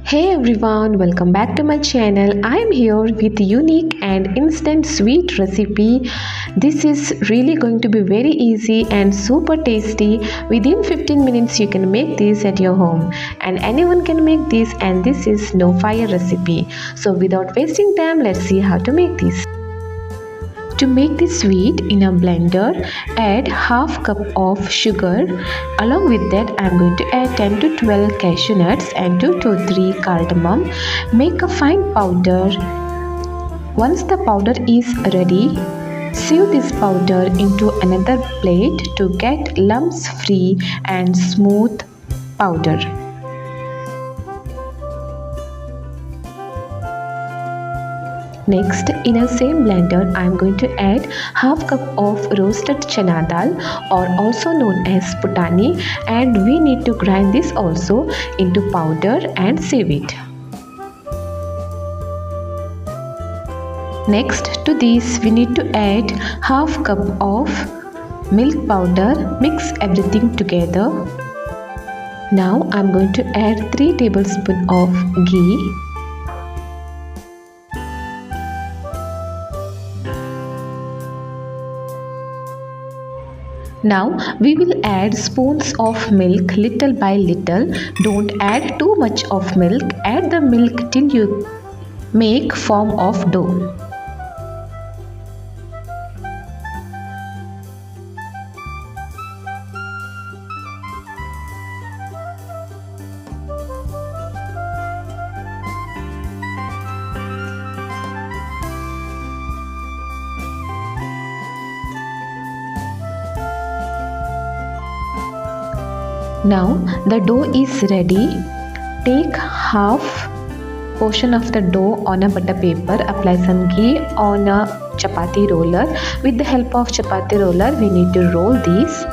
Hey everyone, welcome back to my channel. I am here with unique and instant sweet recipe. This is really going to be very easy and super tasty. Within 15 minutes you can make this at your home and anyone can make this, and this is no fire recipe. So without wasting time, let's see how to make this. To make this sweet, in a blender, add half cup of sugar. Along with that, I am going to add 10 to 12 cashew nuts and 2 to 3 cardamom. Make a fine powder. Once the powder is ready, sieve this powder into another plate to get lumps free and smooth powder. Next, in a same blender, I am going to add half cup of roasted chana dal, or also known as putani, and we need to grind this also into powder and sieve it. Next to this, we need to add half cup of milk powder. Mix everything together. Now I am going to add 3 tablespoons of ghee. Now we will add spoons of milk little by little. Don't add too much of milk. Add the milk till you make form of dough. Now the dough is ready. Take half portion of the dough on a butter paper. Apply some ghee on a chapati roller. With the help of chapati roller, we need to roll these.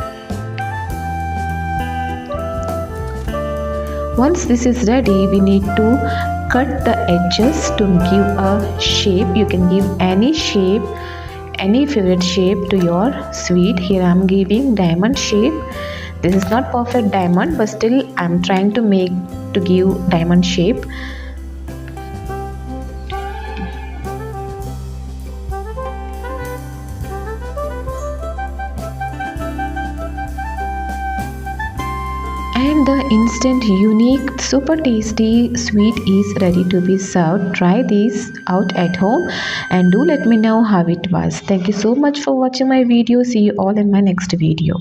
Once this is ready, we need to cut the edges to give a shape. You can give any shape, any favorite shape to your sweet. Here I am giving diamond shape. This is not perfect diamond, but still I am trying to give diamond shape. And the instant, unique, super tasty sweet is ready to be served. Try this out at home and do let me know how it was. Thank you so much for watching my video. See you all in my next video.